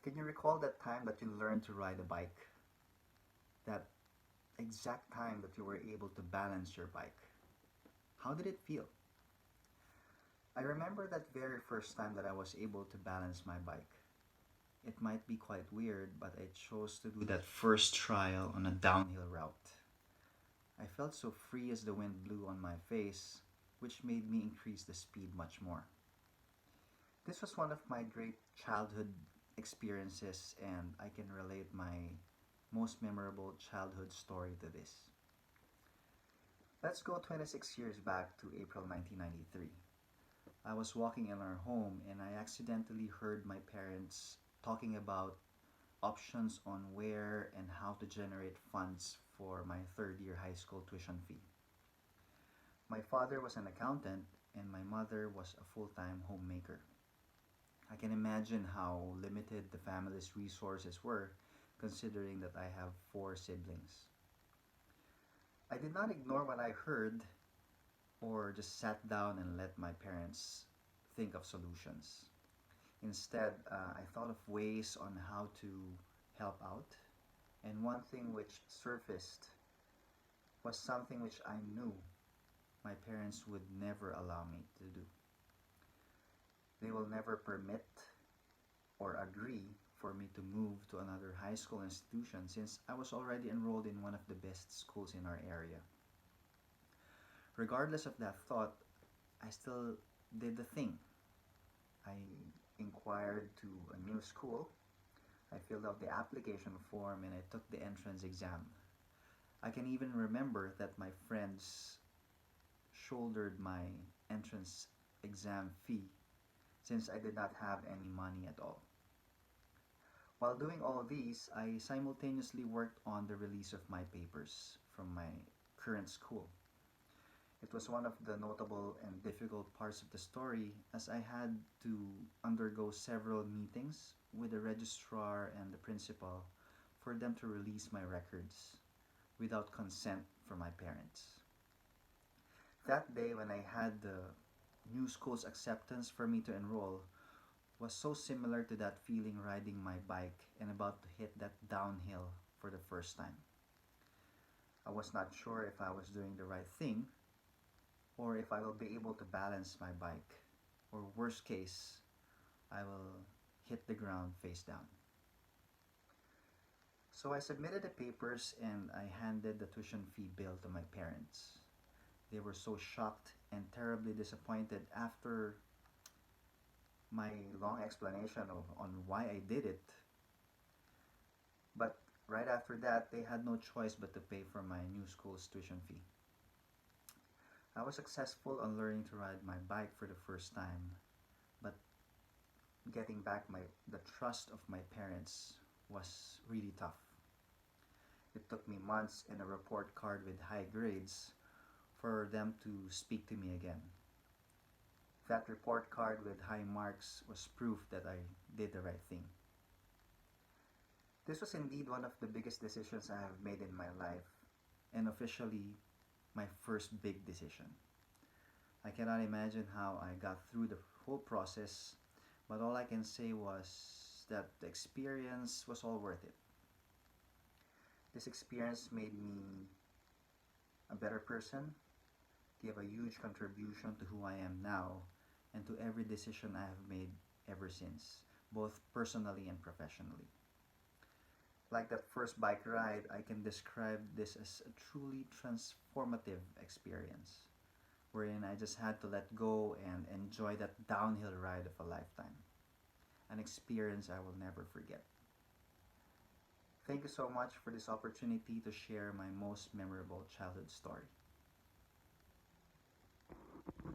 Can you recall that time that you learned to ride a bike? That exact time that you were able to balance your bike? How did it feel? I remember that very first time that I was able to balance my bike. It might be quite weird, but I chose to do that first trial on a downhill route. I felt so free as the wind blew on my face, which made me increase the speed much more. This was one of my great childhood experiences, and I can relate my most memorable childhood story to this. Let's go 26 years back to April 1993. I was walking in our home and I accidentally heard my parents talking about options on where and how to generate funds for my third year high school tuition fee. My father was an accountant and my mother was a full time homemaker. I can imagine how limited the family's resources were, considering that I have four siblings. I did not ignore what I heard or just sat down and let my parents think of solutions. Instead, I thought of ways on how to help out, and one thing which surfaced was something which I knew my parents would never allow me to do. They will never permit or agree for me to move to another high school institution since I was already enrolled in one of the best schools in our area. Regardless of that thought, I still did the thing. I inquired to a new school. I filled out the application form and I took the entrance exam. I can even remember that my friends shouldered my entrance exam fee since I did not have any money at all. While doing all these, I simultaneously worked on the release of my papers from my current school. It was one of the notable and difficult parts of the story as I had to undergo several meetings with the registrar and the principal for them to release my records without consent from my parents. That day when I had the new school's acceptance for me to enroll was so similar to that feeling riding my bike and about to hit that downhill for the first time. I was not sure if I was doing the right thing or if I will be able to balance my bike, or worst case, I will hit the ground face down. So I submitted the papers and I handed the tuition fee bill to my parents. They were so shocked and terribly disappointed after my long explanation on why I did it. But right after that, they had no choice but to pay for my new school's tuition fee. I was successful on learning to ride my bike for the first time, but getting back the trust of my parents was really tough. It took me months and a report card with high grades for them to speak to me again. That report card with high marks was proof that I did the right thing. This was indeed one of the biggest decisions I have made in my life, and officially my first big decision. I cannot imagine how I got through the whole process, but all I can say was that the experience was all worth it. This experience made me a better person, gave a huge contribution to who I am now, and to every decision I have made ever since, both personally and professionally. Like that first bike ride, I can describe this as a truly transformative experience, wherein I just had to let go and enjoy that downhill ride of a lifetime. An experience I will never forget. Thank you so much for this opportunity to share my most memorable childhood story.